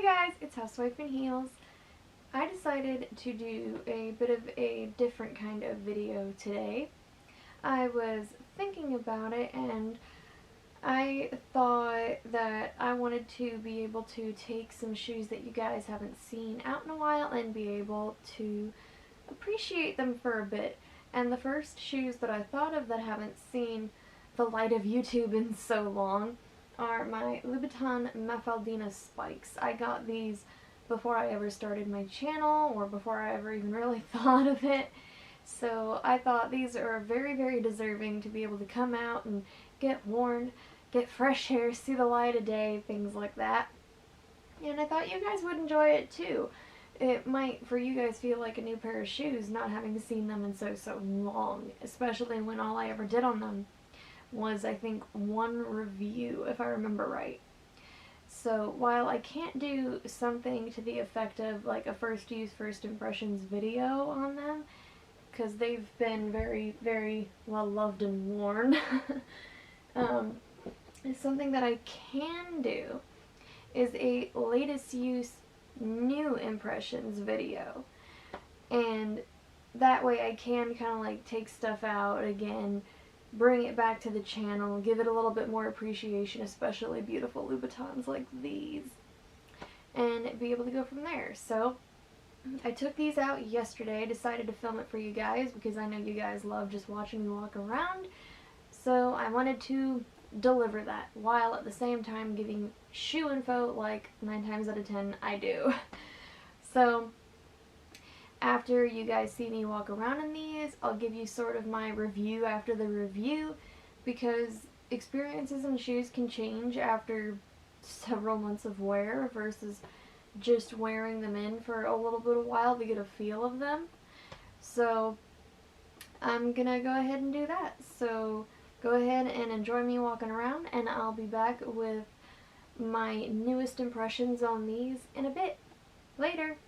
guys, it's Housewife in Heels. I decided to do a bit of a different kind of video today. I was thinking about it and I thought that I wanted to be able to take some shoes that you guys haven't seen out in a while and be able to appreciate them for a bit. And the first shoes that I thought of that haven't seen the light of YouTube in so long are my Louboutin Mafaldina spikes. I got these before I ever started my channel or before I ever even really thought of it. So I thought these are very, very deserving to be able to come out and get worn, get fresh hair, see the light of day, things like that. And I thought you guys would enjoy it too. It might, for you guys, feel like a new pair of shoes not having seen them in so long, especially when all I ever did on them was, I think, one review, if I remember right. So while I can't do something to the effect of like a first use, first impressions video on them, because they've been very, very well loved and worn, something that I can do is a latest use, new impressions video. And that way I can kind of like take stuff out again, bring it back to the channel, give it a little bit more appreciation, especially beautiful Louboutins like these, and be able to go from there. So I took these out yesterday, decided to film it for you guys because I know you guys love just watching me walk around, so I wanted to deliver that while at the same time giving shoe info like 9 times out of 10 I do. So after you guys see me walk around in these, I'll give you sort of my review after the review, because experiences in shoes can change after several months of wear versus just wearing them in for a little bit of while to get a feel of them. So I'm gonna go ahead and do that. So go ahead and enjoy me walking around, and I'll be back with my newest impressions on these in a bit. Later!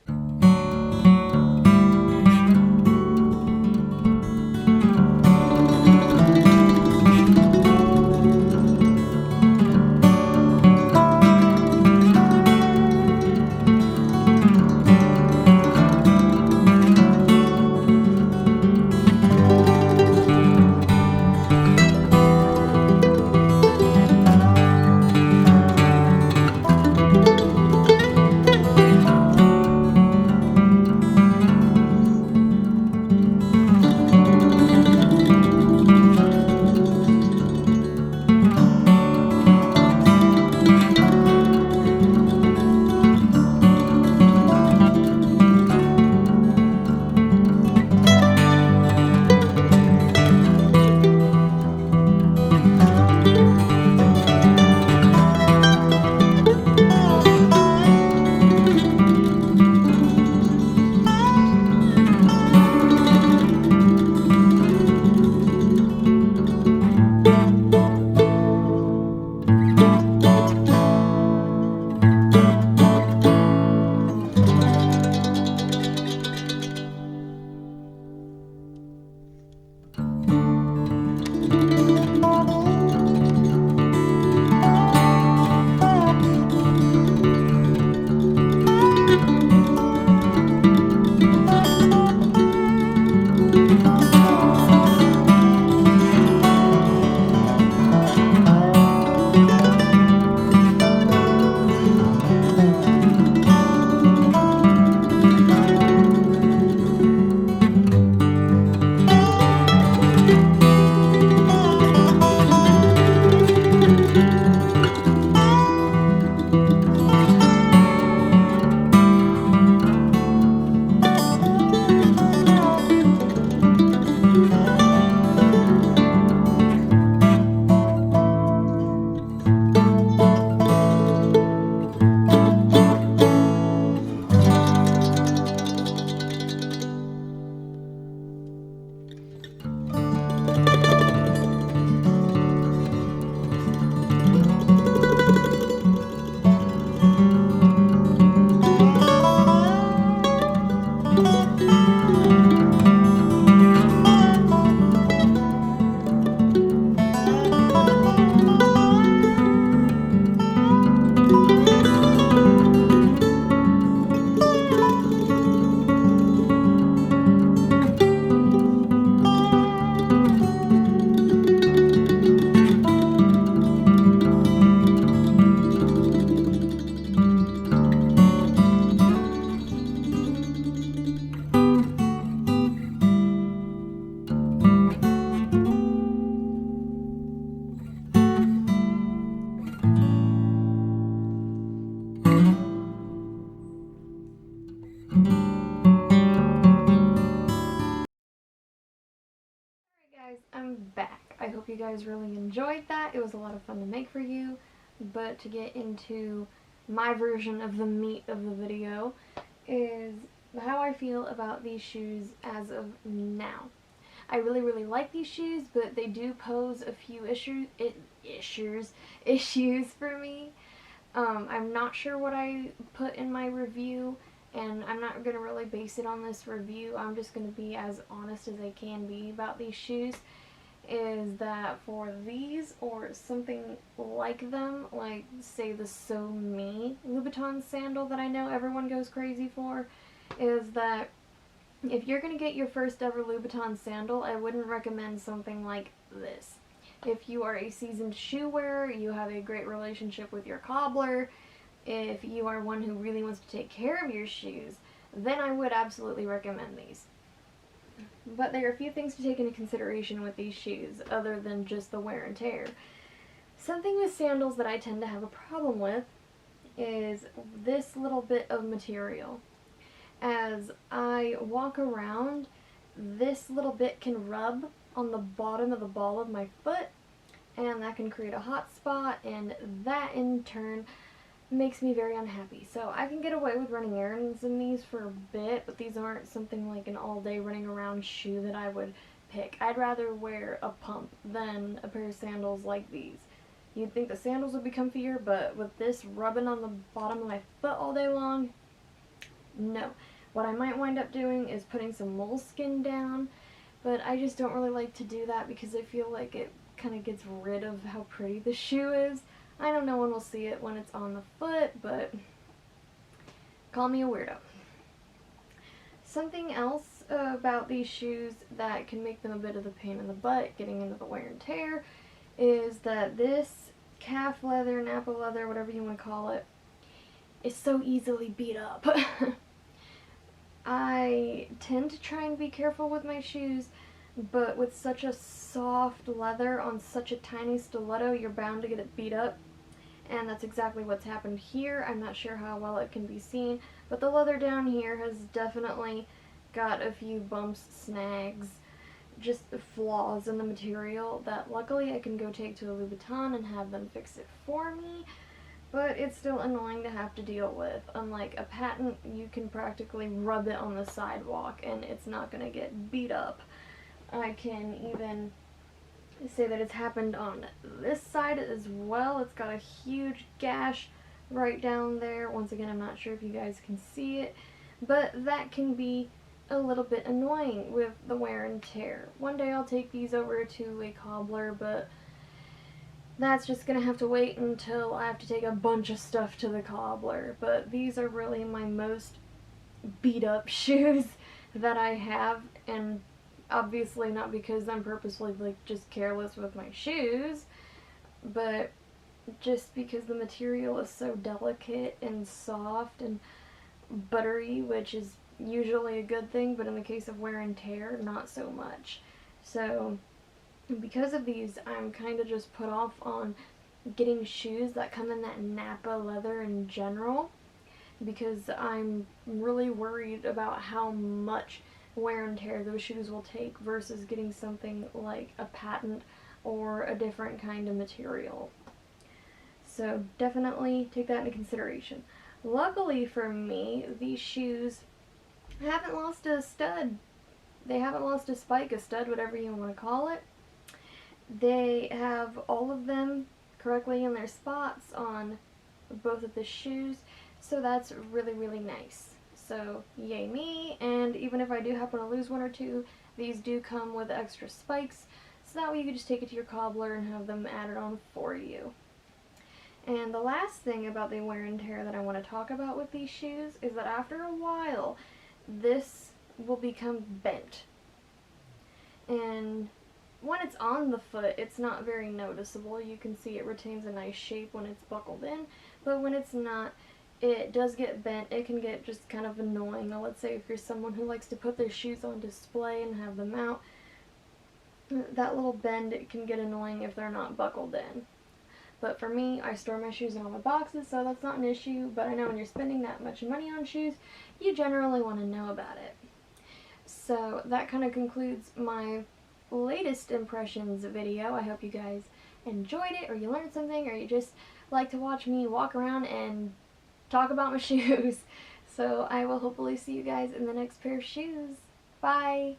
I'm back. I hope you guys really enjoyed that. It was a lot of fun to make for you, but to get into my version of the meat of the video is how I feel about these shoes as of now. I really like these shoes, but they do pose a few issues for me. I'm not sure what I put in my review, and I'm not going to really base it on this review. I'm just going to be as honest as I can be about these shoes. Is that for these or something like them, like say the So Me Louboutin sandal that I know everyone goes crazy for, is that if you're going to get your first ever Louboutin sandal, I wouldn't recommend something like this. If you are a seasoned shoe wearer, you have a great relationship with your cobbler, if you are one who really wants to take care of your shoes, then I would absolutely recommend these. But there are a few things to take into consideration with these shoes, other than just the wear and tear. Something with sandals that I tend to have a problem with is this little bit of material. As I walk around, this little bit can rub on the bottom of the ball of my foot, and that can create a hot spot, and that in turn makes me very unhappy. So I can get away with running errands in these for a bit, but these aren't something like an all-day running around shoe that I would pick. I'd rather wear a pump than a pair of sandals like these. You'd think the sandals would be comfier, but with this rubbing on the bottom of my foot all day long, no. What I might wind up doing is putting some moleskin down, but I just don't really like to do that because I feel like it kind of gets rid of how pretty the shoe is. I know no one will see it when it's on the foot, but call me a weirdo. Something else about these shoes that can make them a bit of a pain in the butt, getting into the wear and tear, is that this calf leather, Napa leather, whatever you want to call it, is so easily beat up. I tend to try and be careful with my shoes, but with such a soft leather on such a tiny stiletto, you're bound to get it beat up. And that's exactly what's happened here. I'm not sure how well it can be seen, but the leather down here has definitely got a few bumps, snags, just flaws in the material that luckily I can go take to a Louboutin and have them fix it for me, but it's still annoying to have to deal with. Unlike a patent, you can practically rub it on the sidewalk and it's not going to get beat up. I can even say that it's happened on this side as well. It's got a huge gash right down there. Once again, I'm not sure if you guys can see it, but that can be a little bit annoying with the wear and tear. One day I'll take these over to a cobbler, but that's just gonna have to wait until I have to take a bunch of stuff to the cobbler. But these are really my most beat up shoes that I have, and obviously not because I'm purposely like just careless with my shoes, but just because the material is so delicate and soft and buttery, which is usually a good thing, but in the case of wear and tear, not so much. So because of these, I'm kind of just put off on getting shoes that come in that Napa leather in general, because I'm really worried about how much wear and tear those shoes will take versus getting something like a patent or a different kind of material. So definitely take that into consideration. Luckily for me, these shoes haven't lost a stud. They haven't lost a spike, a stud, whatever you want to call it. They have all of them correctly in their spots on both of the shoes, so that's really nice. So yay me, and even if I do happen to lose one or two, these do come with extra spikes, so that way you can just take it to your cobbler and have them added on for you. And the last thing about the wear and tear that I want to talk about with these shoes is that after a while, this will become bent. And when it's on the foot, it's not very noticeable. You can see it retains a nice shape when it's buckled in, but when it's not, it does get bent. It can get just kind of annoying. Now, let's say if you're someone who likes to put their shoes on display and have them out, that little bend, it can get annoying if they're not buckled in. But for me, I store my shoes in all my boxes, so that's not an issue, but I know when you're spending that much money on shoes, you generally want to know about it. So that kind of concludes my latest impressions video. I hope you guys enjoyed it, or you learned something, or you just like to watch me walk around and talk about my shoes. So I will hopefully see you guys in the next pair of shoes. Bye!